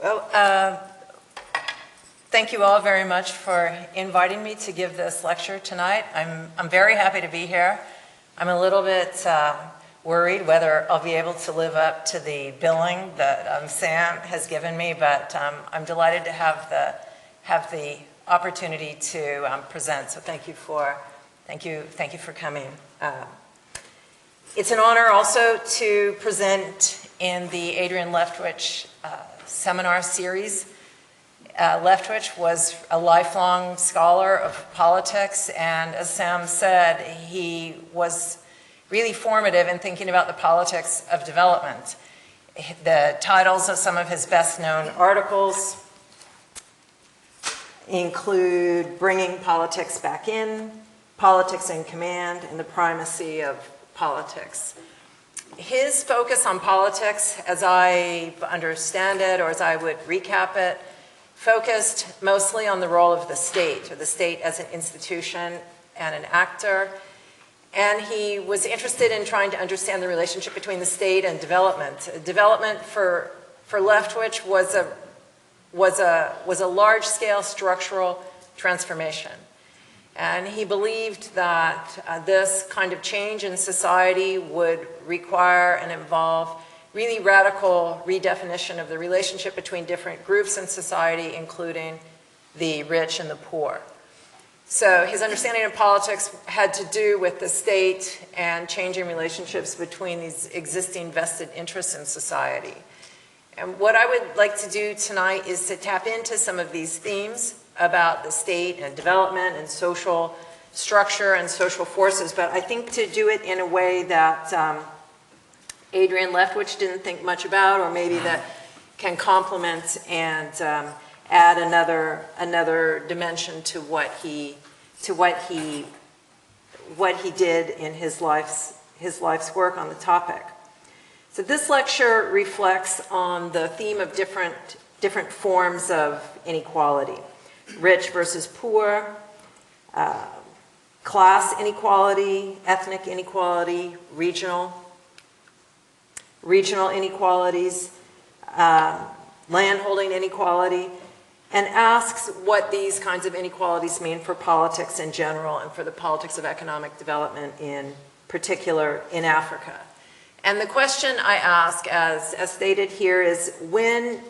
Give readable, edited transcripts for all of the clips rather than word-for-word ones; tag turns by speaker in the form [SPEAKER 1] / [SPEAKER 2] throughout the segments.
[SPEAKER 1] Well, thank you all very much for inviting me to give this lecture tonight. I'm very happy to be here. I'm a little bit worried whether I'll be able to live up to the billing that Sam has given me, but I'm delighted to have the opportunity to present. So thank you for coming. It's an honor also to present in the Adrian Leftwich seminar series. Leftwich was a lifelong scholar of politics, and as Sam said, he was really formative in thinking about the politics of development. The titles of some of his best-known articles include Bringing Politics Back In, Politics in Command, and the Primacy of Politics. His focus on politics, as I understand it, or as I would recap it, focused mostly on the role of the state, or the state as an institution and an actor. And he was interested in trying to understand the relationship between the state and development. Development for Leftwich was a large-scale structural transformation. And he believed that this kind of change in society would require and involve really radical redefinition of the relationship between different groups in society, including the rich and the poor. So his understanding of politics had to do with the state and changing relationships between these existing vested interests in society. And what I would like to do tonight is to tap into some of these themes about the state and development and social structure and social forces, but I think to do it in a way that Adrian Leftwich didn't think much about, or maybe that can complement and add another dimension to what he did in his life's work on the topic. So this lecture reflects on the theme of different forms of inequality: rich versus poor, class inequality, ethnic inequality, regional inequalities, landholding inequality, and asks what these kinds of inequalities mean for politics in general and for the politics of economic development in particular in Africa. And the question I ask, as stated here, is when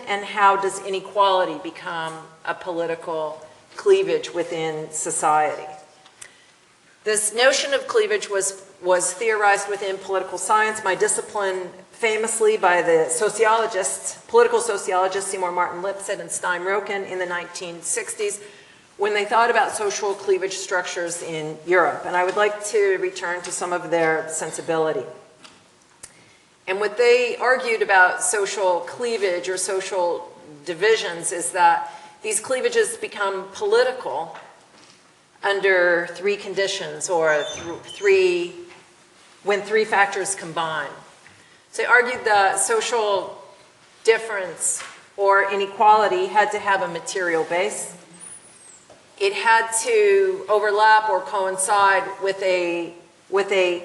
[SPEAKER 1] and how does inequality become a political cleavage within society? This notion of cleavage was theorized within political science, my discipline, famously by the political sociologists Seymour Martin Lipset and Stein Roken in the 1960s, when they thought about social cleavage structures in Europe. And I would like to return to some of their sensibility. And what they argued about social cleavage or social divisions is that these cleavages become political under three conditions, or when three factors combine. So they argued that social difference or inequality had to have a material base. It had to overlap or coincide with a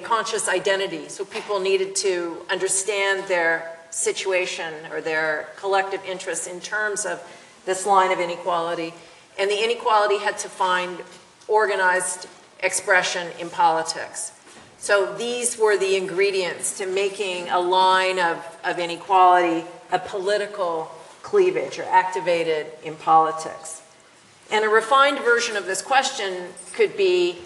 [SPEAKER 1] conscious identity. So people needed to understand their situation or their collective interests in terms of this line of inequality. And the inequality had to find organized expression in politics. So these were the ingredients to making a line of inequality a political cleavage or activated in politics. And a refined version of this question could be,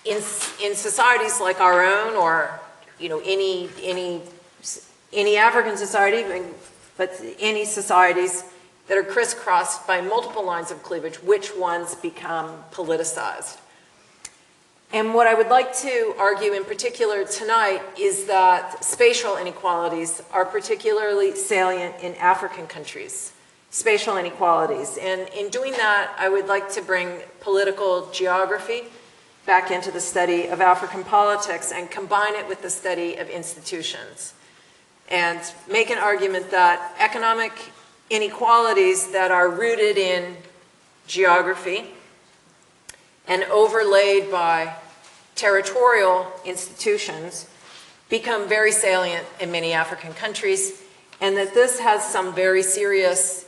[SPEAKER 1] in societies like our own, or any African society, but any societies that are crisscrossed by multiple lines of cleavage, which ones become politicized? And what I would like to argue in particular tonight is that spatial inequalities are particularly salient in African countries, spatial inequalities. And in doing that, I would like to bring political geography back into the study of African politics and combine it with the study of institutions, and make an argument that economic inequalities that are rooted in geography and overlaid by territorial institutions become very salient in many African countries, and that this has some very serious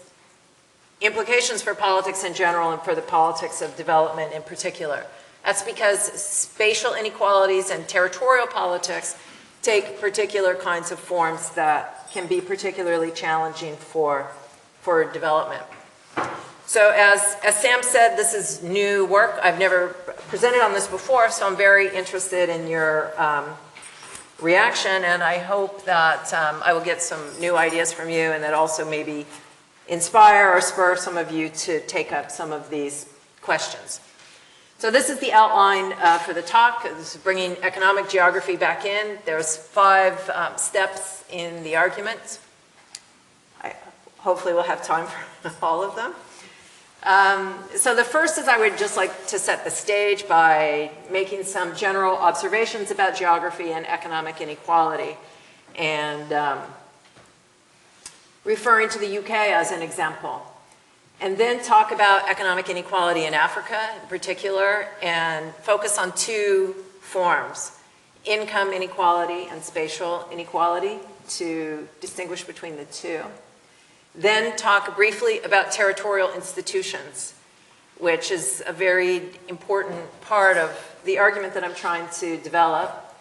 [SPEAKER 1] implications for politics in general and for the politics of development in particular. That's because spatial inequalities and territorial politics take particular kinds of forms that can be particularly challenging for development. So as Sam said, this is new work. I've never presented on this before, so I'm very interested in your reaction, and I hope that I will get some new ideas from you, and that also maybe inspire or spur some of you to take up some of these questions. So this is the outline for the talk. This is bringing economic geography back in. There's 5 steps in the argument. Hopefully we'll have time for all of them. So the first is I would just like to set the stage by making some general observations about geography and economic inequality, and referring to the UK as an example. And then talk about economic inequality in Africa in particular, and focus on 2 forms, income inequality and spatial inequality, to distinguish between the 2. Then talk briefly about territorial institutions, which is a very important part of the argument that I'm trying to develop.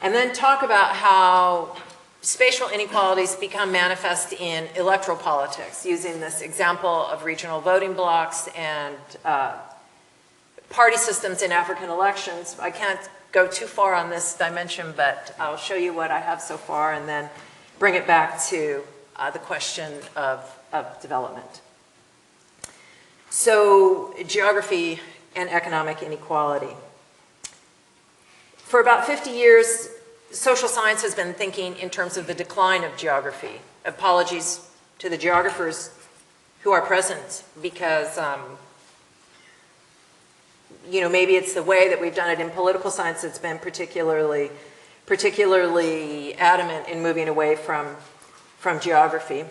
[SPEAKER 1] And then talk about how spatial inequalities become manifest in electoral politics, using this example of regional voting blocs and party systems in African elections. I can't go too far on this dimension, but I'll show you what I have so far and then bring it back to the question of development. So, geography and economic inequality. For about 50 years, social science has been thinking in terms of the decline of geography. Apologies to the geographers who are present, because you know, maybe it's the way that we've done it in political science that's been particularly adamant in moving away from geography.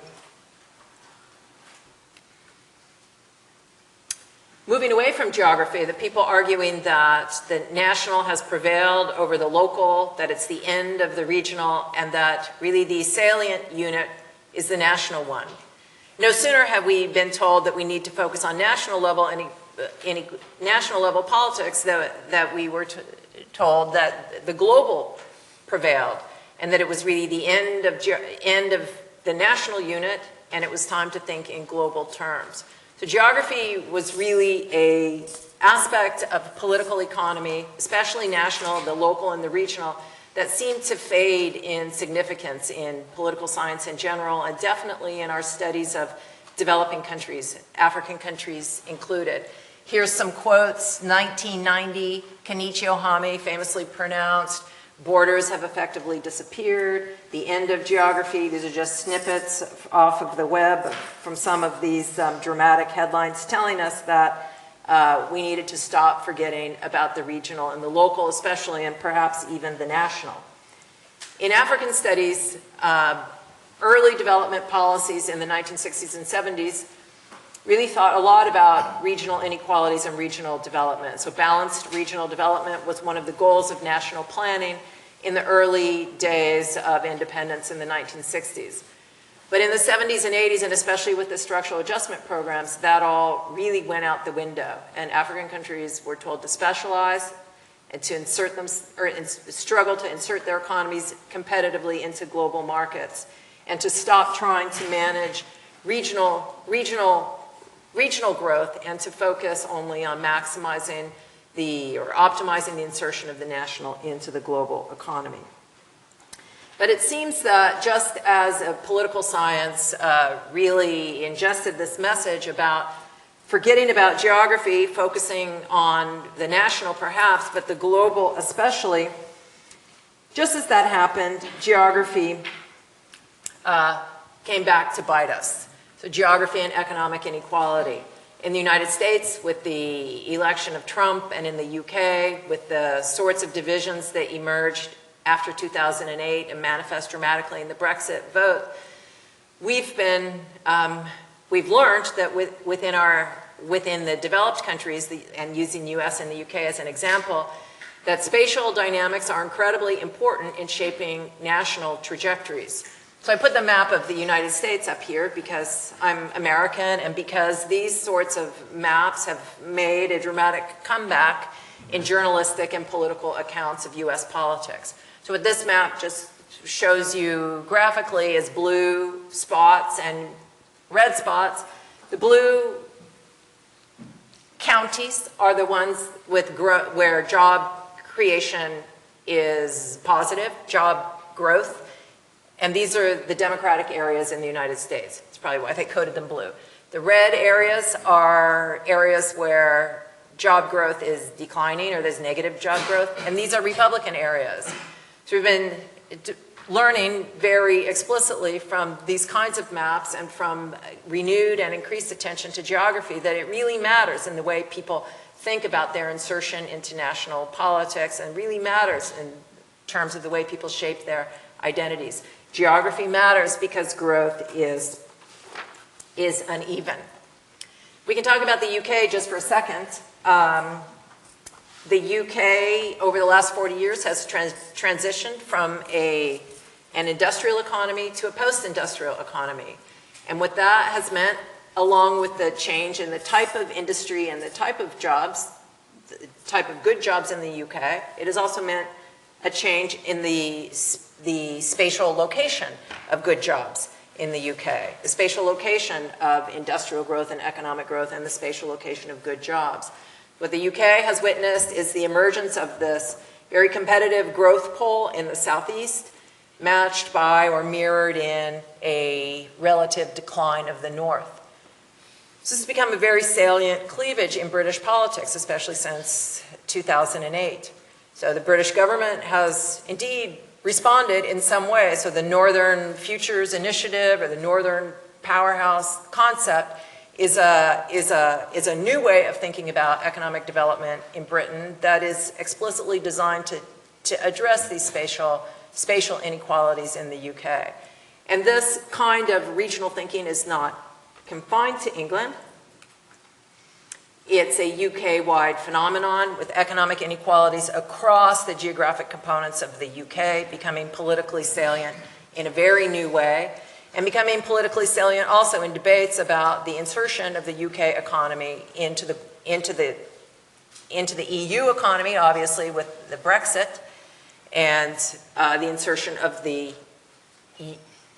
[SPEAKER 1] Moving away from geography, the people arguing that the national has prevailed over the local, that it's the end of the regional, and that really the salient unit is the national one. No sooner have we been told that we need to focus on national level national level politics that we were told that the global prevailed, and that it was really the end of the national unit, and it was time to think in global terms. So geography was really an aspect of political economy, especially national, the local, and the regional, that seemed to fade in significance in political science in general, and definitely in our studies of developing countries, African countries included. Here's some quotes. 1990, Kenichi Ohame famously pronounced, "Borders have effectively disappeared. The end of geography." These are just snippets off of the web from some of these dramatic headlines telling us that we needed to stop forgetting about the regional and the local especially, and perhaps even the national. In African studies, early development policies in the 1960s and 70s really thought a lot about regional inequalities and regional development. So balanced regional development was one of the goals of national planning in the early days of independence in the 1960s. But in the 70s and 80s, and especially with the structural adjustment programs, that all really went out the window. And African countries were told to specialize and to insert them, or struggle to insert their economies competitively into global markets, and to stop trying to manage regional growth and to focus only on maximizing or optimizing the insertion of the national into the global economy. But it seems that just as political science really ingested this message about forgetting about geography, focusing on the national perhaps, but the global especially, just as that happened, geography came back to bite us. So geography and economic inequality. In the United States, with the election of Trump, and in the UK, with the sorts of divisions that emerged after 2008 and manifest dramatically in the Brexit vote, we've learned that within the developed countries, and using US and the UK as an example, that spatial dynamics are incredibly important in shaping national trajectories. So I put the map of the United States up here because I'm American and because these sorts of maps have made a dramatic comeback in journalistic and political accounts of US politics. So what this map just shows you graphically is blue spots and red spots. The blue counties are the ones with where job creation is positive, job growth. And these are the Democratic areas in the United States. That's probably why they coded them blue. The red areas are areas where job growth is declining or there's negative job growth. And these are Republican areas. So we've been learning very explicitly from these kinds of maps and from renewed and increased attention to geography that it really matters in the way people think about their insertion into national politics and really matters in terms of the way people shape their identities. Geography matters because growth is uneven. We can talk about the UK just for a second. The UK, over the last 40 years, has transitioned from an industrial economy to a post-industrial economy. And what that has meant, along with the change in the type of industry and the type of jobs, the type of good jobs in the UK, it has also meant a change in the spatial location of good jobs in the UK, the spatial location of industrial growth and economic growth, and the spatial location of good jobs. What the UK has witnessed is the emergence of this very competitive growth pole in the southeast, matched by or mirrored in a relative decline of the north. So this has become a very salient cleavage in British politics, especially since 2008. So the British government has indeed responded in some way. So the Northern Futures Initiative or the Northern Powerhouse concept is a new way of thinking about economic development in Britain that is explicitly designed to address these spatial inequalities in the UK. And this kind of regional thinking is not confined to England. It's a UK-wide phenomenon with economic inequalities across the geographic components of the UK becoming politically salient in a very new way, and becoming politically salient also in debates about the insertion of the UK economy into the EU economy, obviously with the Brexit, and the insertion of the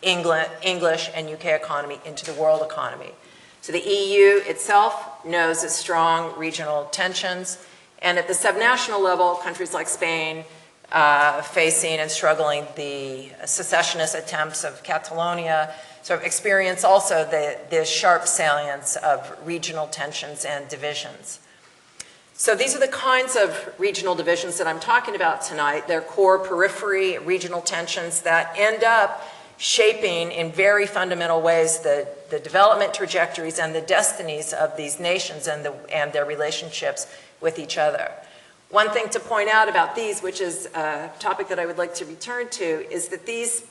[SPEAKER 1] English and UK economy into the world economy. So the EU itself knows its strong regional tensions, and at the subnational level, countries like Spain facing and struggling the secessionist attempts of Catalonia sort of experience also the sharp salience of regional tensions and divisions. So these are the kinds of regional divisions that I'm talking about tonight. They're core periphery regional tensions that end up shaping in very fundamental ways the development trajectories and the destinies of these nations and their relationships with each other. One thing to point out about these, which is a topic that I would like to return to, is that these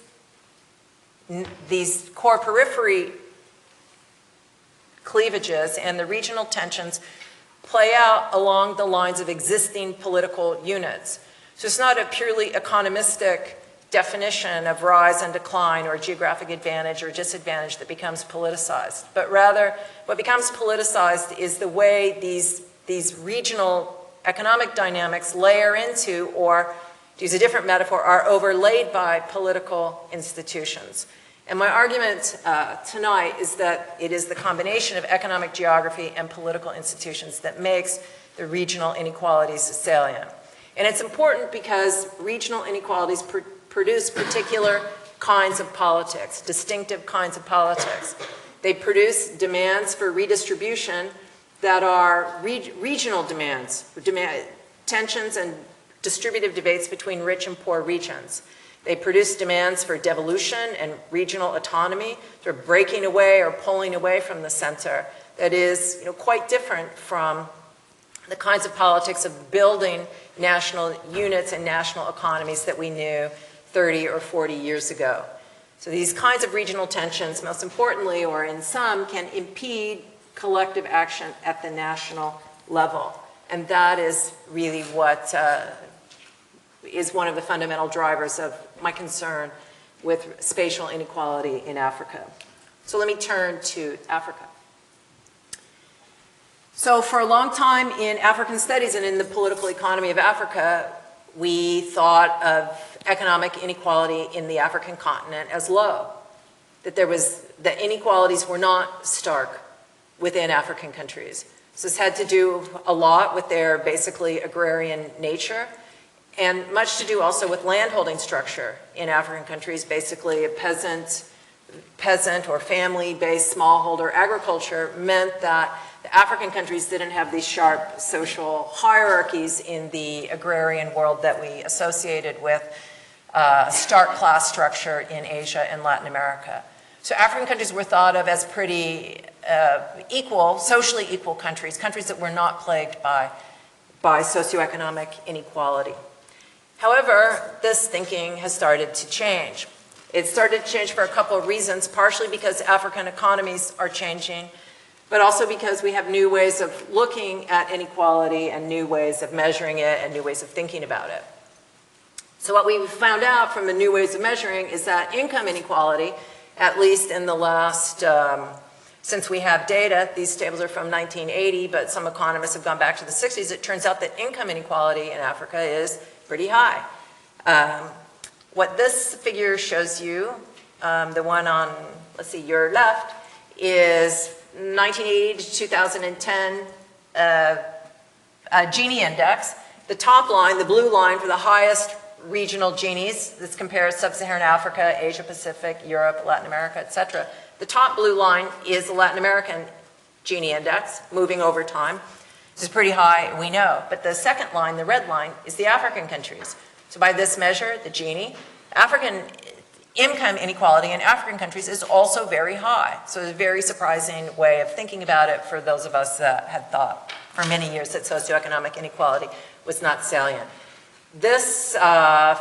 [SPEAKER 1] core periphery cleavages and the regional tensions play out along the lines of existing political units. So it's not a purely economistic definition of rise and decline or geographic advantage or disadvantage that becomes politicized, but rather what becomes politicized is the way these regional economic dynamics layer into, or to use a different metaphor, are overlaid by political institutions. And my argument tonight is that it is the combination of economic geography and political institutions that makes the regional inequalities salient. And it's important because regional inequalities produce particular kinds of politics, distinctive kinds of politics. They produce demands for redistribution that are regional demands, tensions and distributive debates between rich and poor regions. They produce demands for devolution and regional autonomy, sort of breaking away or pulling away from the center that is quite different from the kinds of politics of building national units and national economies that we knew 30 or 40 years ago. So these kinds of regional tensions, most importantly, or in some, can impede collective action at the national level. And that is really what is one of the fundamental drivers of my concern with spatial inequality in Africa. So let me turn to Africa. So for a long time in African studies and in the political economy of Africa, we thought of economic inequality in the African continent as low, that the inequalities were not stark within African countries. So this had to do a lot with their basically agrarian nature, and much to do also with landholding structure in African countries, basically a peasant or family-based smallholder agriculture meant that the African countries didn't have these sharp social hierarchies in the agrarian world that we associated with stark class structure in Asia and Latin America. So African countries were thought of as pretty equal, socially equal countries, countries that were not plagued by socioeconomic inequality. However, this thinking has started to change. It started to change for a couple of reasons, partially because African economies are changing, but also because we have new ways of looking at inequality and new ways of measuring it and new ways of thinking about it. So what we found out from the new ways of measuring is that income inequality, at least in the last, since we have data, these tables are from 1980, but some economists have gone back to the 60s, it turns out that income inequality in Africa is pretty high. What this figure shows you, the one on, let's see, your left, is 1980 to 2010 Gini index. The top line, the blue line for the highest regional Ginis, this compares sub-Saharan Africa, Asia Pacific, Europe, Latin America, etc. The top blue line is the Latin American Gini index, moving over time. This is pretty high, we know. But the second line, the red line, is the African countries. So by this measure, the Gini, African income inequality in African countries is also very high. So it's a very surprising way of thinking about it for those of us that had thought for many years that socioeconomic inequality was not salient. This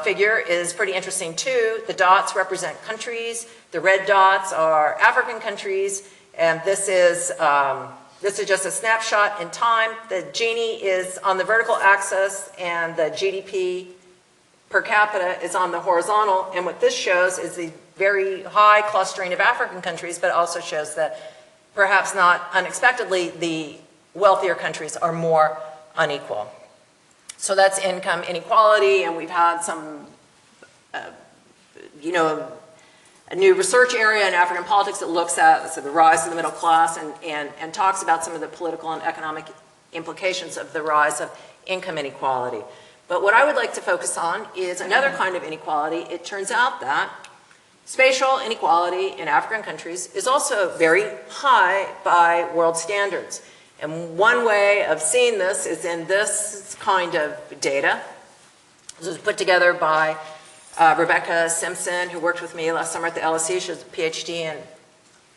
[SPEAKER 1] figure is pretty interesting too. The dots represent countries. The red dots are African countries, and this is just a snapshot in time. The Gini is on the vertical axis, and the GDP per capita is on the horizontal. And what this shows is the very high clustering of African countries, but also shows that perhaps not unexpectedly, the wealthier countries are more unequal. So that's income inequality, and we've had some, a new research area in African politics that looks at the rise of the middle class and talks about some of the political and economic implications of the rise of income inequality. But what I would like to focus on is another kind of inequality. It turns out that spatial inequality in African countries is also very high by world standards. And one way of seeing this is in this kind of data. This was put together by Rebecca Simpson, who worked with me last summer at the LSE. She has a PhD in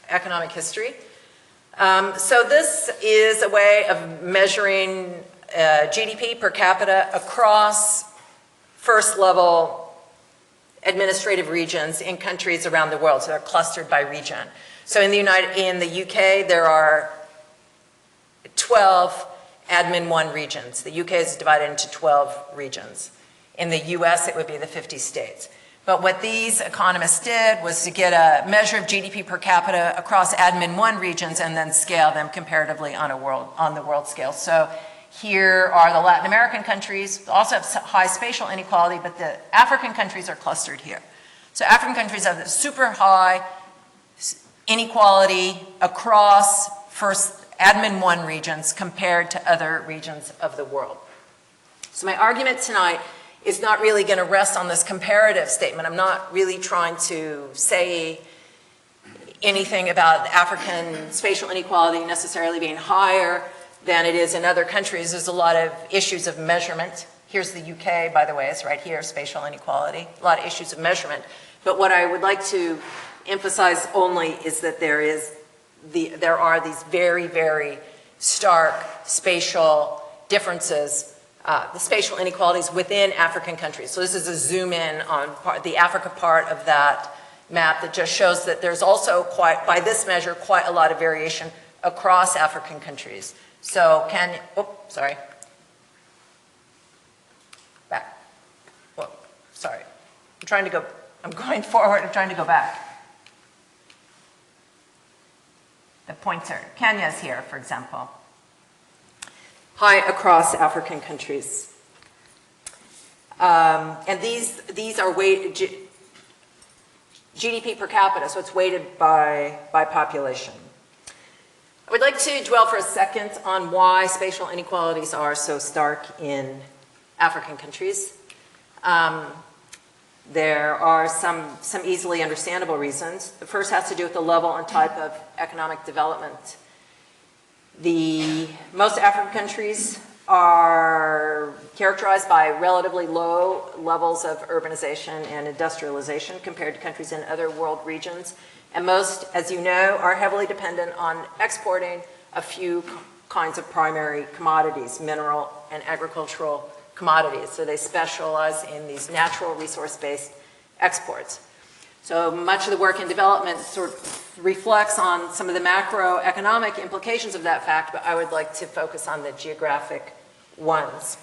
[SPEAKER 1] economic history. So this is a way of measuring GDP per capita across first-level administrative regions in countries around the world. So they're clustered by region. So in the UK, there are 12 admin 1 regions. The UK is divided into 12 regions. In the US, it would be the 50 states. But what these economists did was to get a measure of GDP per capita across admin 1 regions and then scale them comparatively on the world scale. So here are the Latin American countries, also have high spatial inequality, but the African countries are clustered here. So African countries have this super high inequality across first admin 1 regions compared to other regions of the world. So my argument tonight is not really going to rest on this comparative statement. I'm not really trying to say anything about African spatial inequality necessarily being higher than it is in other countries. There's a lot of issues of measurement. Here's the UK, by the way, it's right here, spatial inequality. A lot of issues of measurement. But what I would like to emphasize only is that there are these very, very stark spatial differences, the spatial inequalities within African countries. So this is a zoom in on the Africa part of that map that just shows that there's also by this measure, quite a lot of variation across African countries. So back. Whoa, sorry. I'm trying to go, I'm going forward, I'm trying to go back. The pointer. Kenya is here, for example. High across African countries. And these are weighted, GDP per capita, so it's weighted by population. I would like to dwell for a second on why spatial inequalities are so stark in African countries. There are some easily understandable reasons. The first has to do with the level and type of economic development. Most African countries are characterized by relatively low levels of urbanization and industrialization compared to countries in other world regions. And most, as you know, are heavily dependent on exporting a few kinds of primary commodities, mineral and agricultural commodities. So they specialize in these natural resource-based exports. So much of the work in development sort of reflects on some of the macroeconomic implications of that fact, but I would like to focus on the geographic ones.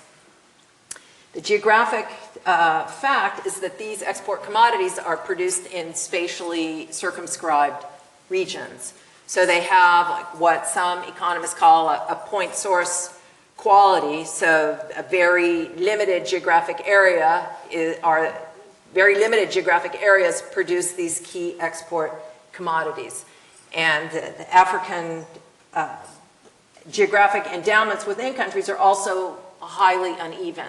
[SPEAKER 1] The geographic fact is that these export commodities are produced in spatially circumscribed regions. So they have what some economists call a point source quality, so a very limited geographic area very limited geographic areas produce these key export commodities. And the African geographic endowments within countries are also highly uneven.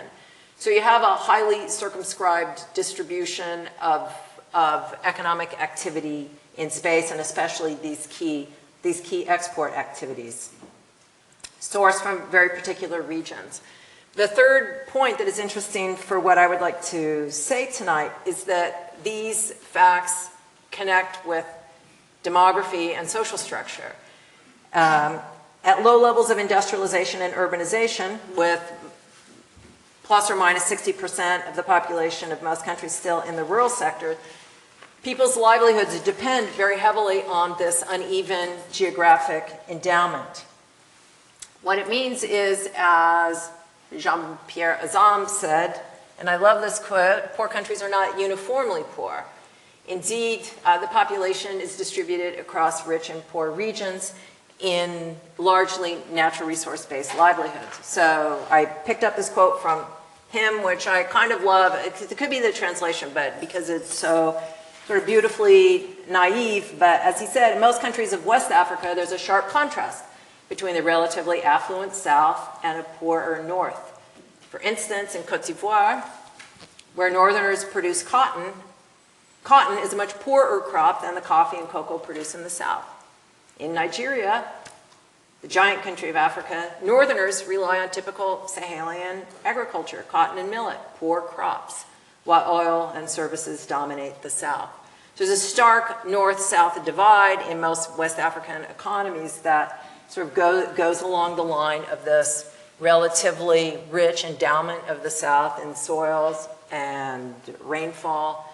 [SPEAKER 1] So you have a highly circumscribed distribution of economic activity in space, and especially these key export activities, sourced from very particular regions. The third point that is interesting for what I would like to say tonight is that these facts connect with demography and social structure. At low levels of industrialization and urbanization, with plus or minus 60% of the population of most countries still in the rural sector, people's livelihoods depend very heavily on this uneven geographic endowment. What it means is, as Jean-Pierre Azam said, and I love this quote, poor countries are not uniformly poor. Indeed, the population is distributed across rich and poor regions in largely natural resource-based livelihoods. So I picked up this quote from him, which I kind of love. It could be the translation, but because it's so sort of beautifully naive, but as he said, in most countries of West Africa, there's a sharp contrast between the relatively affluent south and a poorer north. For instance, in Cote d'Ivoire, where northerners produce cotton, cotton is a much poorer crop than the coffee and cocoa produced in the south. In Nigeria, the giant country of Africa, northerners rely on typical Sahelian agriculture, cotton and millet, poor crops, while oil and services dominate the south. So there's a stark north-south divide in most West African economies that sort of goes along the line of this relatively rich endowment of the South in soils and rainfall,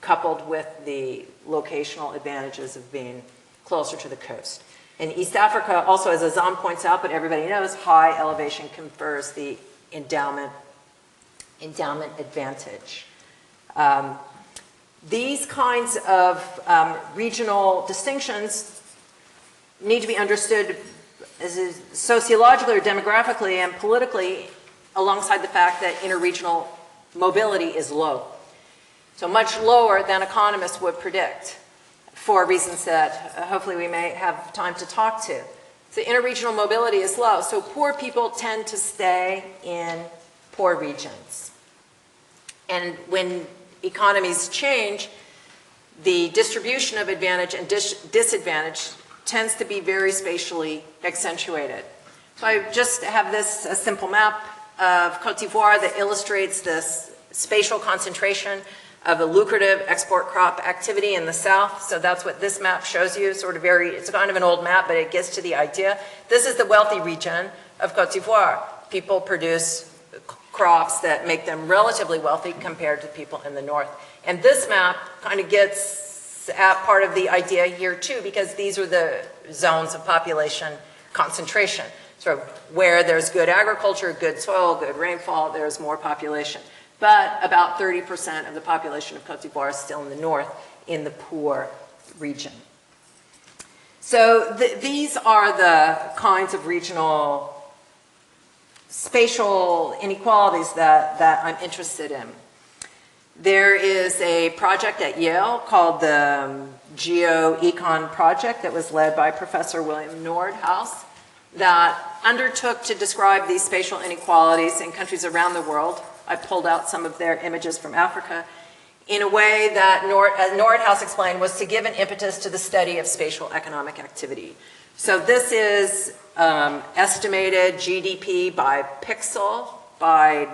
[SPEAKER 1] coupled with the locational advantages of being closer to the coast. In East Africa, also, as Azam points out, but everybody knows, high elevation confers the endowment advantage. These kinds of regional distinctions need to be understood as sociologically or demographically and politically alongside the fact that interregional mobility is low. So much lower than economists would predict for reasons that hopefully we may have time to talk to. So interregional mobility is low, so poor people tend to stay in poor regions. And when economies change, the distribution of advantage and disadvantage tends to be very spatially accentuated. So I just have this a simple map of Cote d'Ivoire that illustrates this spatial concentration of a lucrative export crop activity in the south. So that's what this map shows you, sort of it's kind of an old map, but it gets to the idea. This is the wealthy region of Cote d'Ivoire. People produce crops that make them relatively wealthy compared to people in the north. And this map kind of gets at part of the idea here too, because these are the zones of population concentration. So where there's good agriculture, good soil, good rainfall, there's more population. but about 30% of the population of Côte d'Ivoire is still in the north, in the poor region. So these are the kinds of regional spatial inequalities that I'm interested in. There is a project at Yale called the GeoEcon Project that was led by Professor William Nordhaus that undertook to describe these spatial inequalities in countries around the world. I pulled out some of their images from Africa in a way that, as Nordhaus explained, was to give an impetus to the study of spatial economic activity. So this is estimated GDP by pixel, by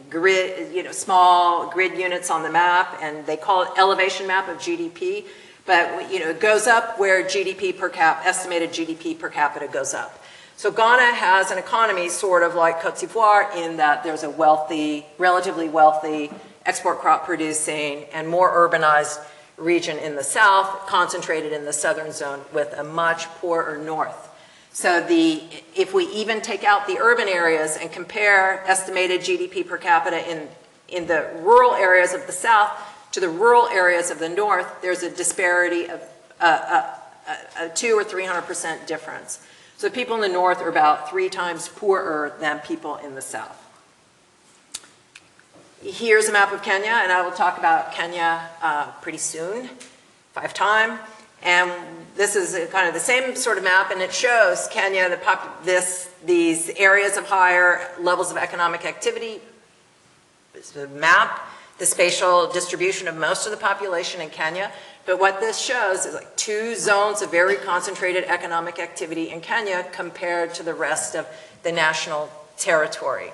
[SPEAKER 1] grid, small grid units on the map, and they call it elevation map of GDP. But it goes up where GDP per cap, estimated GDP per capita goes up. So Ghana has an economy sort of like Côte d'Ivoire in that there's a wealthy, relatively wealthy, export crop producing and more urbanized region in the south, concentrated in the southern zone with a much poorer north. So if we even take out the urban areas and compare estimated GDP per capita in the rural areas of the south to the rural areas of the north, there's a disparity of a 200 or 300% difference. So people in the north are about 3 times poorer than people in the south. Here's a map of Kenya, and I will talk about Kenya pretty soon, 5 times. And this is kind of the same sort of map, and it shows Kenya, these areas of higher levels of economic activity. It's a map, the spatial distribution of most of the population in Kenya. But what this shows is like 2 zones of very concentrated economic activity in Kenya compared to the rest of the national territory.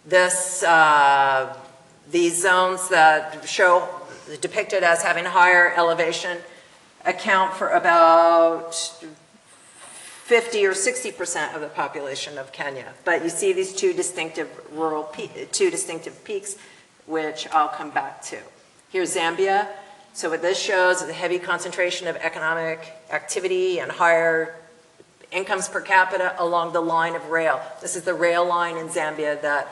[SPEAKER 1] These zones that show depicted as having higher elevation account for about 50 or 60% of the population of Kenya. But you see these 2 distinctive peaks, which I'll come back to. Here's Zambia. So what this shows is a heavy concentration of economic activity and higher incomes per capita along the line of rail. This is the rail line in Zambia that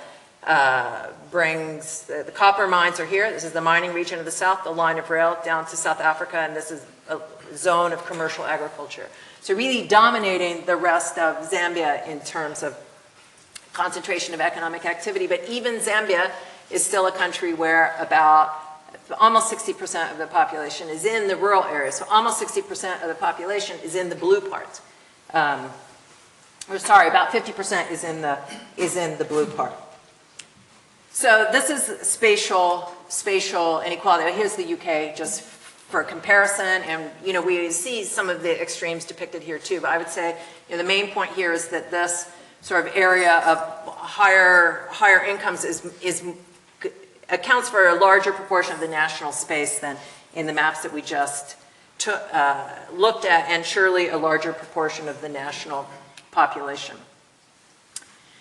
[SPEAKER 1] brings, the copper mines are here. This is the mining region of the south, the line of rail down to South Africa, and this is a zone of commercial agriculture. So really dominating the rest of Zambia in terms of concentration of economic activity. But even Zambia is still a country where about almost 60% of the population is in the rural areas. So almost 60% of the population is in the blue part. About 50% is in the blue part. So this is spatial inequality. Here's the UK just for comparison, and we see some of the extremes depicted here too. But I would say the main point here is that this sort of area of higher incomes accounts for a larger proportion of the national space than in the maps that we just looked at, and surely a larger proportion of the national population.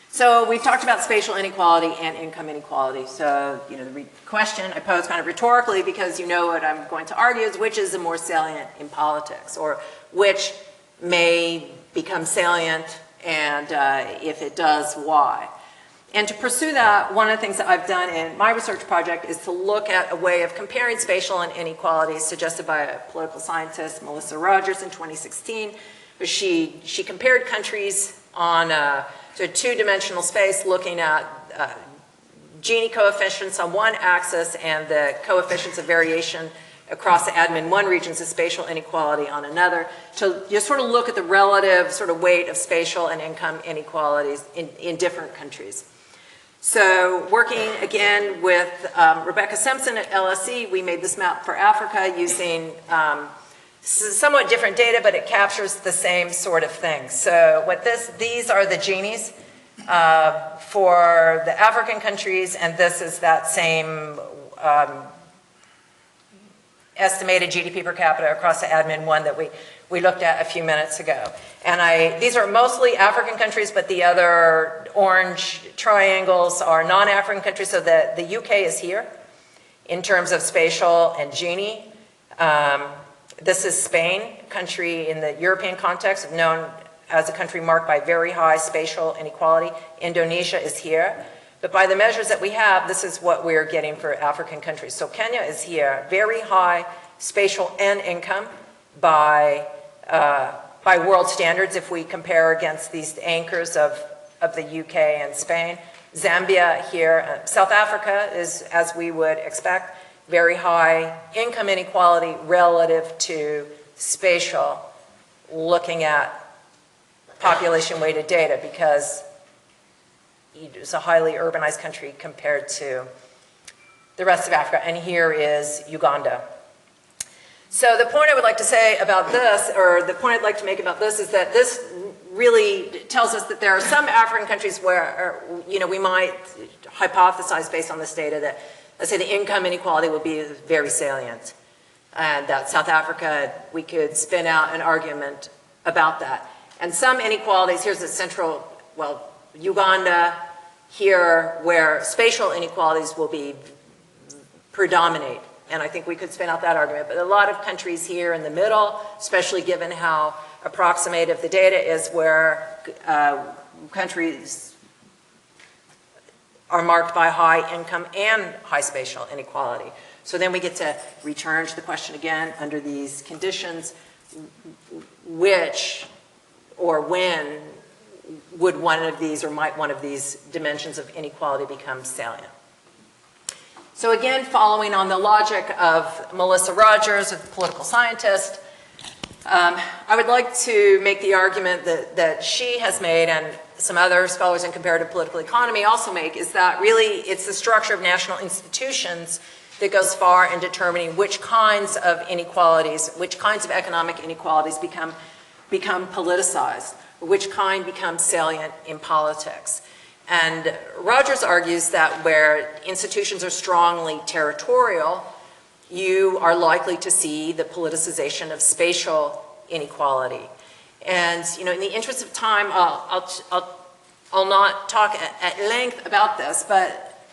[SPEAKER 1] So we've talked about spatial inequality and income inequality. So the question I pose kind of rhetorically, because what I'm going to argue is which is the more salient in politics, or which may become salient, and if it does, why? And to pursue that, one of the things that I've done in my research project is to look at a way of comparing spatial inequalities suggested by a political scientist, Melissa Rogers, in 2016. She compared countries on a 2-dimensional space, looking at Gini coefficients on one axis and the coefficients of variation across the admin 1 regions of spatial inequality on another, to just sort of look at the relative sort of weight of spatial and income inequalities in different countries. So working again with Rebecca Simpson at LSE, we made this map for Africa using somewhat different data, but it captures the same sort of thing. So these are the Ginis for the African countries, and this is that same estimated GDP per capita across the admin 1 that we looked at a few minutes ago. And these are mostly African countries, but the other orange triangles are non-African countries, so the UK is here in terms of spatial and Gini. This is Spain, a country in the European context known as a country marked by very high spatial inequality. Indonesia is here. But by the measures that we have, this is what we're getting for African countries. So Kenya is here, very high spatial and income by world standards if we compare against these anchors of the UK and Spain. Zambia here, South Africa is, as we would expect, very high income inequality relative to spatial, looking at population-weighted data because it's a highly urbanized country compared to the rest of Africa. And here is Uganda. So the point I would like to say about this, or the point I'd like to make about this, is that this really tells us that there are some African countries where, we might hypothesize based on this data that, let's say, the income inequality will be very salient. And that South Africa, we could spin out an argument about that. And some inequalities, here's the central, well, Uganda, here, where spatial inequalities will be predominate. And I think we could spin out that argument. But a lot of countries here in the middle, especially given how approximative the data is, where countries are marked by high income and high spatial inequality. So then we get to return to the question again, under these conditions, which or when would one of these, or might one of these dimensions of inequality become salient? So again, following on the logic of Melissa Rogers, a political scientist, I would like to make the argument that she has made, and some other scholars in comparative political economy also make, is that really it's the structure of national institutions that goes far in determining which kinds of inequalities, which kinds of economic inequalities become politicized, which kind becomes salient in politics. And Rogers argues that where institutions are strongly territorial, you are likely to see the politicization of spatial inequality. And in the interest of time, I'll not talk at length about this, but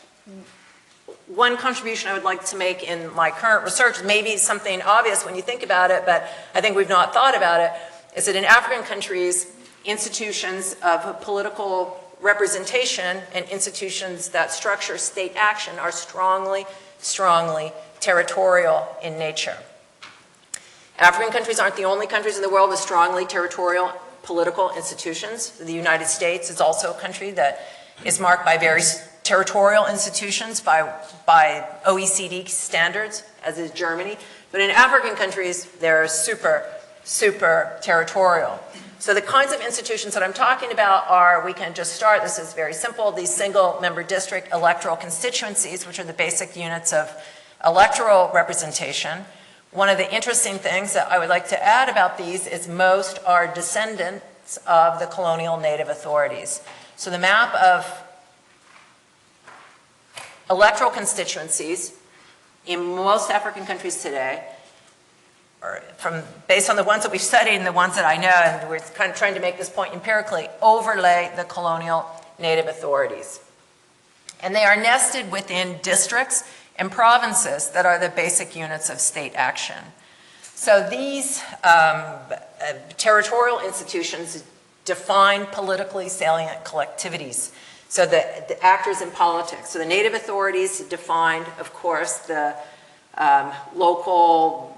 [SPEAKER 1] one contribution I would like to make in my current research, maybe something obvious when you think about it, but I think we've not thought about it, is that in African countries, institutions of political representation and institutions that structure state action are strongly, strongly territorial in nature. African countries aren't the only countries in the world with strongly territorial political institutions. The United States is also a country that is marked by very territorial institutions by OECD standards, as is Germany. But in African countries, they're super, super territorial. So the kinds of institutions that I'm talking about are, we can just start, this is very simple, these single member district electoral constituencies, which are the basic units of electoral representation. One of the interesting things that I would like to add about these is most are descendants of the colonial native authorities. So the map of electoral constituencies in most African countries today, based on the ones that we've studied and the ones that I know, and we're kind of trying to make this point empirically, overlay the colonial native authorities. And they are nested within districts and provinces that are the basic units of state action. So these territorial institutions define politically salient collectivities. So the actors in politics. So the native authorities defined, of course, the local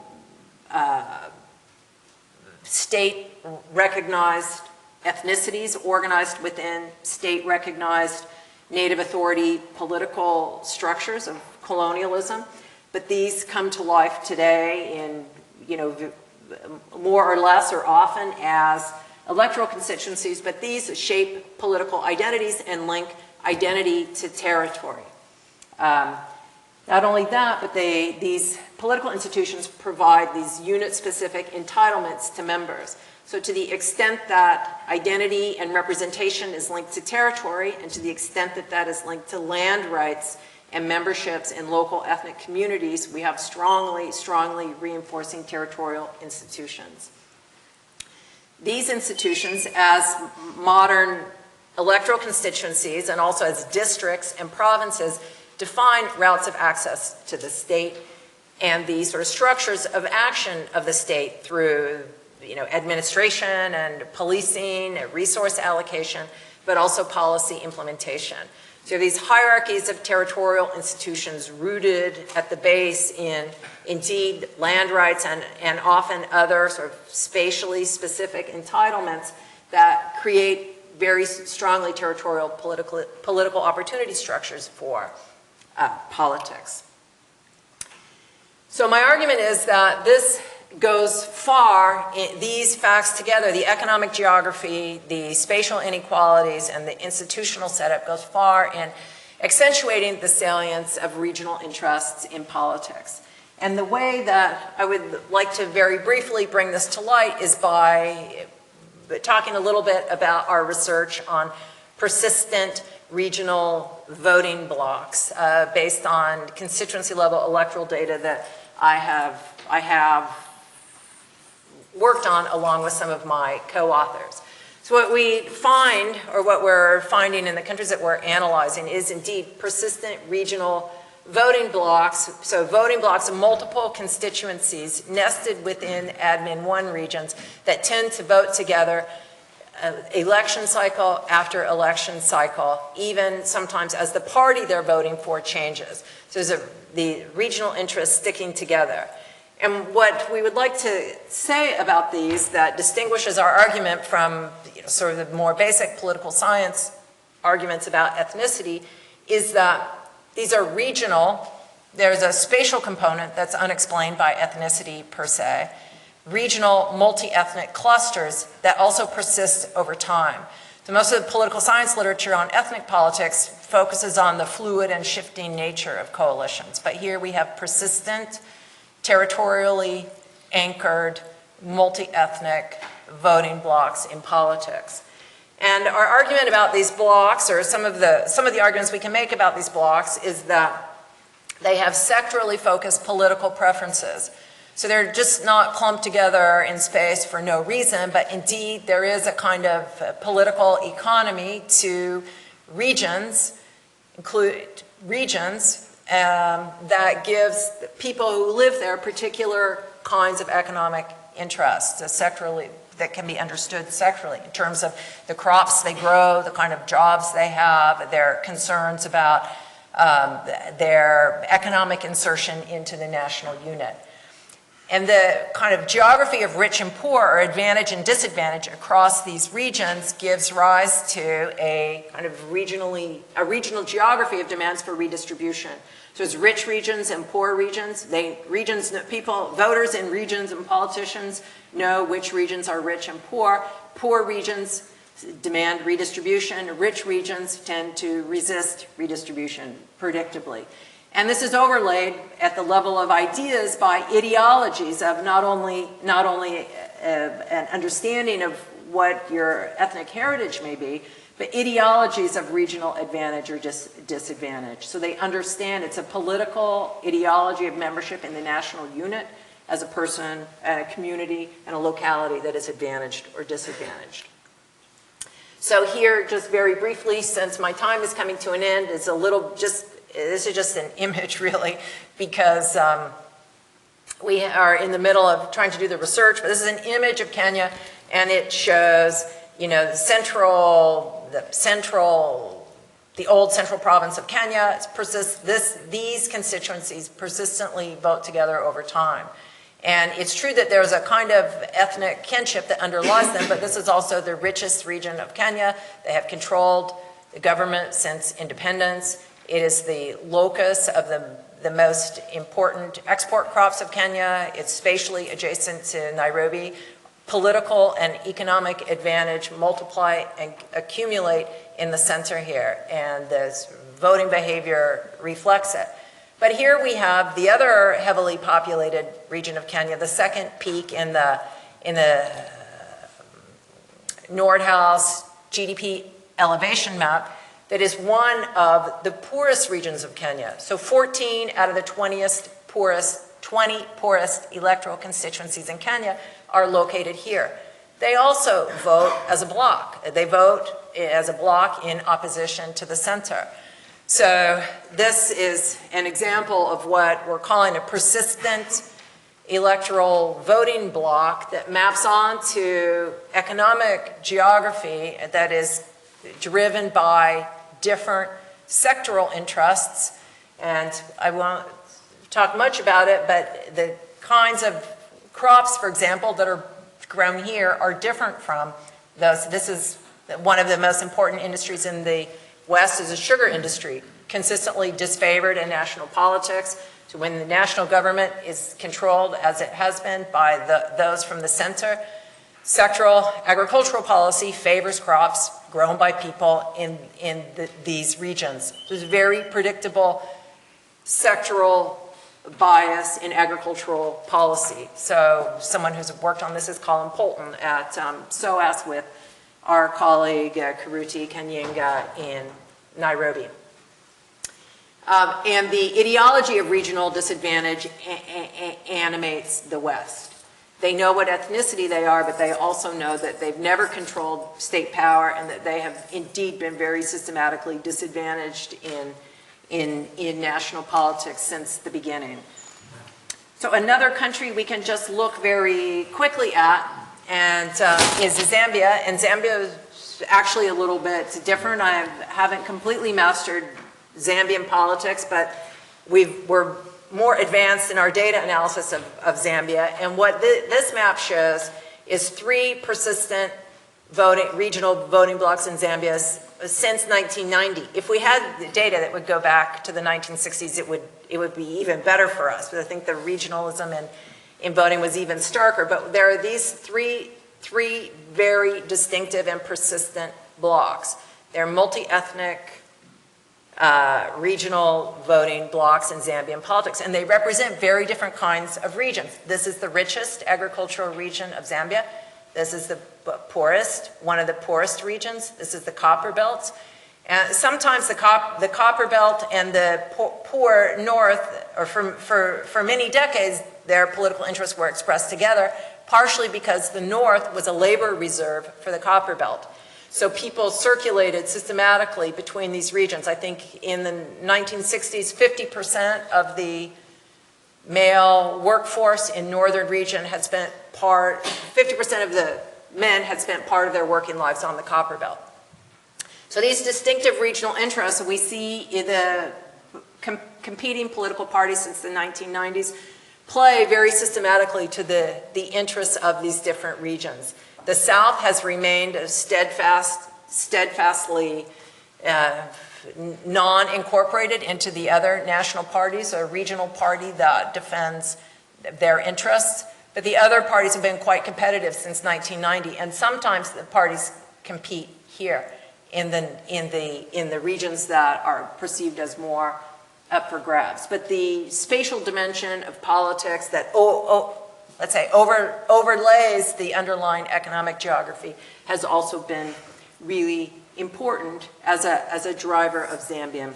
[SPEAKER 1] state-recognized ethnicities organized within state-recognized native authority political structures of colonialism. But these come to life today in, more or less or often as electoral constituencies, but these shape political identities and link identity to territory. Not only that, but these political institutions provide these unit-specific entitlements to members. So to the extent that identity and representation is linked to territory, and to the extent that that is linked to land rights and memberships in local ethnic communities, we have strongly, strongly reinforcing territorial institutions. These institutions, as modern electoral constituencies and also as districts and provinces, define routes of access to the state and the sort of structures of action of the state through administration and policing, resource allocation, but also policy implementation. So you have these hierarchies of territorial institutions rooted at the base in, indeed, land rights and often other sort of spatially specific entitlements that create very strongly territorial political opportunity structures for politics. So my argument is that this goes far, these facts together, the economic geography, the spatial inequalities, and the institutional setup goes far in accentuating the salience of regional interests in politics. And the way that I would like to very briefly bring this to light is by talking a little bit about our research on persistent regional voting blocks based on constituency level electoral data that I have worked on along with some of my co-authors. So what we find, or what we're finding in the countries that we're analyzing, is indeed persistent regional voting blocks, so voting blocks of multiple constituencies nested within admin 1 regions that tend to vote together election cycle after election cycle, even sometimes as the party they're voting for changes. So there's the regional interests sticking together. And what we would like to say about these that distinguishes our argument from sort of the more basic political science arguments about ethnicity is that these are regional. There's a spatial component that's unexplained by ethnicity per se. Regional multi-ethnic clusters that also persist over time. So most of the political science literature on ethnic politics focuses on the fluid and shifting nature of coalitions. But here we have persistent, territorially anchored, multi-ethnic voting blocks in politics. And our argument about these blocks, or some of the arguments we can make about these blocks, is that they have sectorally focused political preferences. So they're just not clumped together in space for no reason, but indeed there is a kind of political economy to regions, that gives people who live there particular kinds of economic interests, sectorally, that can be understood sectorally in terms of the crops they grow, the kind of jobs they have, their concerns about their economic insertion into the national unit. And the kind of geography of rich and poor, or advantage and disadvantage across these regions, gives rise to a kind of regional geography of demands for redistribution. So it's rich regions and poor regions. Voters in regions and politicians know which regions are rich and poor. Poor regions demand redistribution. Rich regions tend to resist redistribution, predictably. And this is overlaid at the level of ideas by ideologies of not only an understanding of what your ethnic heritage may be, but ideologies of regional advantage or disadvantage. So they understand it's a political ideology of membership in the national unit as a person, a community, and a locality that is advantaged or disadvantaged. So here, just very briefly, since my time is coming to an end, is this is just an image, really, because we are in the middle of trying to do the research, but this is an image of Kenya, and it shows, the old central province of Kenya. These constituencies persistently vote together over time. And it's true that there's a kind of ethnic kinship that underlies them, but this is also the richest region of Kenya. They have controlled the government since independence. It is the locus of the most important export crops of Kenya. It's spatially adjacent to Nairobi. Political and economic advantage multiply and accumulate in the center here, and this voting behavior reflects it. But here we have the other heavily populated region of Kenya, the second peak in the Nordhaus GDP elevation map, that is one of the poorest regions of Kenya. So 14 out of the 20 poorest electoral constituencies in Kenya are located here. They also vote as a bloc. They vote as a bloc in opposition to the center. So this is an example of what we're calling a persistent electoral voting bloc that maps onto economic geography that is driven by different sectoral interests, and I won't talk much about it, but the kinds of crops, for example, that are grown here are different from those. This is one of the most important industries in the West is the sugar industry, consistently disfavored in national politics. So when the national government is controlled, as it has been, by those from the center, sectoral agricultural policy favors crops grown by people in these regions. There's very predictable sectoral bias in agricultural policy. So someone who's worked on this is Colin Poulton at SOAS with our colleague Karuti Kanyinga in Nairobi. And the ideology of regional disadvantage animates the West. They know what ethnicity they are, but they also know that they've never controlled state power and that they have indeed been very systematically disadvantaged in national politics since the beginning. So another country we can just look very quickly at and is Zambia. And Zambia is actually a little bit different. I haven't completely mastered Zambian politics, but we're more advanced in our data analysis of Zambia. And what this map shows is 3 persistent regional voting blocs in Zambia since 1990. If we had the data that would go back to the 1960s, it would be even better for us. But I think the regionalism in voting was even starker. But there are these three very distinctive and persistent blocs. They're multi-ethnic regional voting blocs in Zambian politics, and they represent very different kinds of regions. This is the richest agricultural region of Zambia. This is the poorest, one of the poorest regions. This is the copper belt. And sometimes the copper belt and the poor north, or for many decades, their political interests were expressed together, partially because the north was a labor reserve for the copper belt. So people circulated systematically between these regions. I think in the 1960s, 50% of the male workforce in northern region had spent 50% of the men had spent part of their working lives on the copper belt. So these distinctive regional interests we see in the competing political parties since the 1990s play very systematically to the interests of these different regions. The South has remained steadfastly non-incorporated into the other national parties, or a regional party that defends their interests. But the other parties have been quite competitive since 1990, and sometimes the parties compete here in the regions that are perceived as more up for grabs. But the spatial dimension of politics that let's say overlays the underlying economic geography has also been really important as a driver in Zambian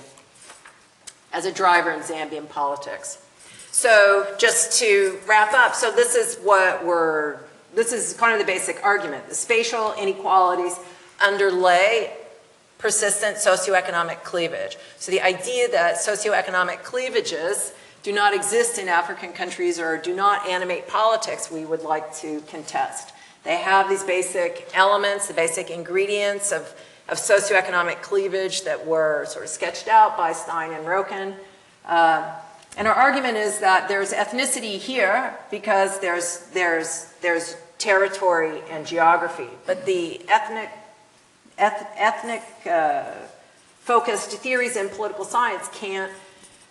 [SPEAKER 1] politics. So just to wrap up, so this is kind of the basic argument. The spatial inequalities underlay persistent socioeconomic cleavage. So the idea that socioeconomic cleavages do not exist in African countries or do not animate politics, we would like to contest. They have these basic elements, the basic ingredients of socioeconomic cleavage that were sort of sketched out by Stein and Roken. And our argument is that there's ethnicity here because there's territory and geography, but the ethnic focused theories in political science can't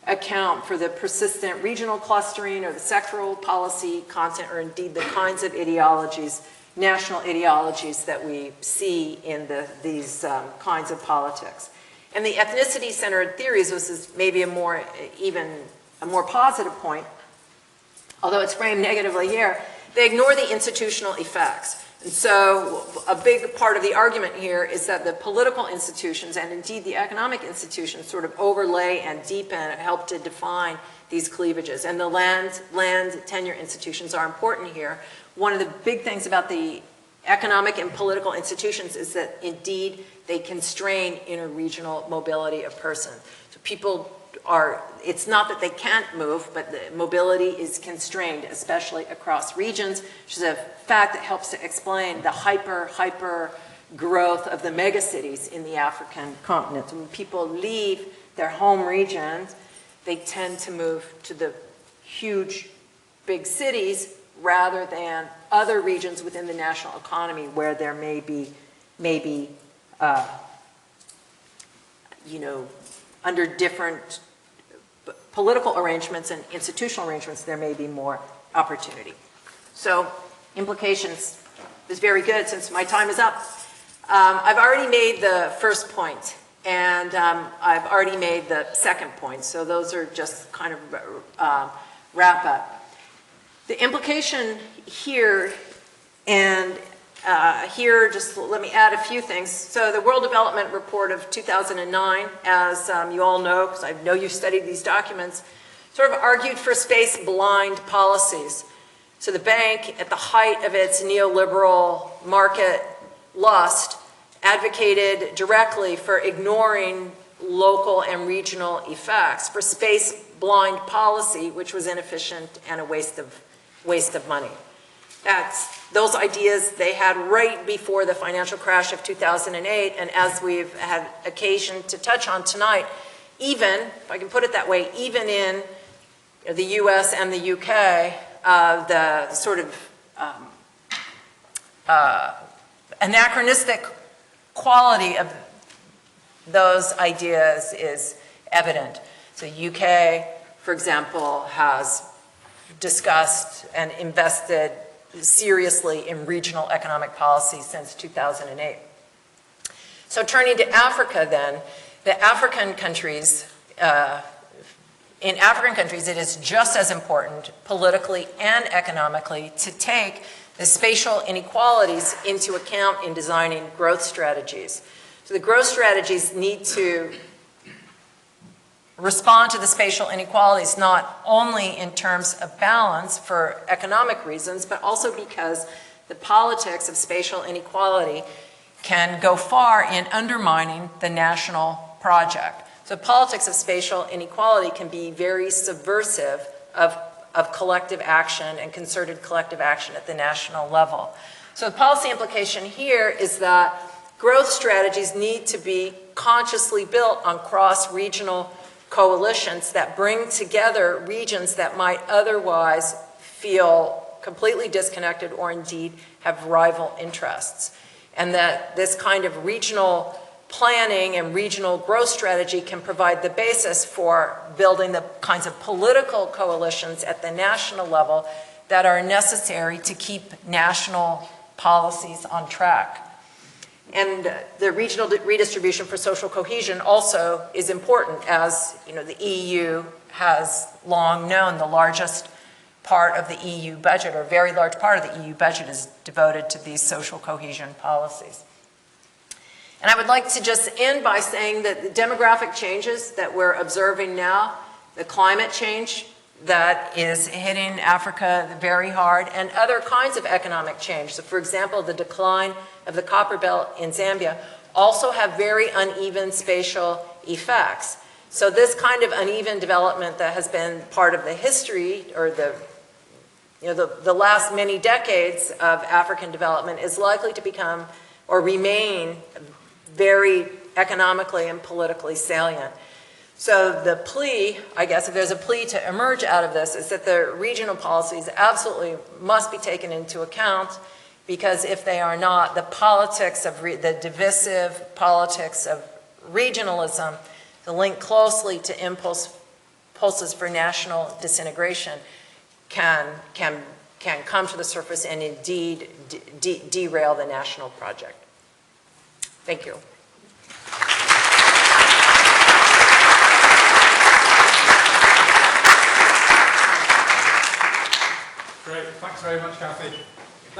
[SPEAKER 1] account for the persistent regional clustering or the sectoral policy content, or indeed the kinds of ideologies, national ideologies that we see in these kinds of politics. And the ethnicity-centered theories, this is maybe a more positive point, although it's framed negatively here, they ignore the institutional effects. And so a big part of the argument here is that the political institutions and indeed the economic institutions sort of overlay and deepen and help to define these cleavages. And the land tenure institutions are important here. One of the big things about the economic and political institutions is that indeed they constrain interregional mobility of person. So people it's not that they can't move, but the mobility is constrained, especially across regions, which is a fact that helps to explain the hyper growth of the megacities in the African continent. When people leave their home regions, they tend to move to the huge, big cities rather than other regions within the national economy where there may be under different political arrangements and institutional arrangements, there may be more opportunity. So implications is very good since my time is up. I've already made the first point, and I've already made the second point, so those are just kind of wrap up. The implication here, and here just let me add a few things. So the World Development Report of 2009, as you all know, because I know you've studied these documents, sort of argued for space-blind policies. So the bank, at the height of its neoliberal market lust, advocated directly for ignoring local and regional effects, for space-blind policy, which was inefficient and a waste of money. Those ideas they had right before the financial crash of 2008, and as we've had occasion to touch on tonight, even, if I can put it that way, even in the US and the UK, the sort of anachronistic quality of those ideas is evident. So UK, for example, has discussed and invested seriously in regional economic policy since 2008. So turning to Africa then, the African countries, in African countries it is just as important politically and economically to take the spatial inequalities into account in designing growth strategies. So the growth strategies need to respond to the spatial inequalities not only in terms of balance for economic reasons, but also because the politics of spatial inequality can go far in undermining the national project. So politics of spatial inequality can be very subversive of collective action and concerted collective action at the national level. So the policy implication here is that growth strategies need to be consciously built on cross-regional coalitions that bring together regions that might otherwise feel completely disconnected or indeed have rival interests. And that this kind of regional planning and regional growth strategy can provide the basis for building the kinds of political coalitions at the national level that are necessary to keep national policies on track. And the regional redistribution for social cohesion also is important, as the EU has long known the largest part of the EU budget, or a very large part of the EU budget, is devoted to these social cohesion policies. And I would like to just end by saying that the demographic changes that we're observing now, the climate change that is hitting Africa very hard, and other kinds of economic change. So for example, the decline of the copper belt in Zambia also have very uneven spatial effects. So this kind of uneven development that has been part of the history, or the last many decades of African development, is likely to become or remain very economically and politically salient. So the plea, I guess, if there's a plea to emerge out of this, is that the regional policies absolutely must be taken into account, because if they are not, the politics of the divisive politics of regionalism, the link closely to impulses for national disintegration, can come to the surface and indeed derail the national project. Thank you.
[SPEAKER 2] Great, thanks very much, Cathy.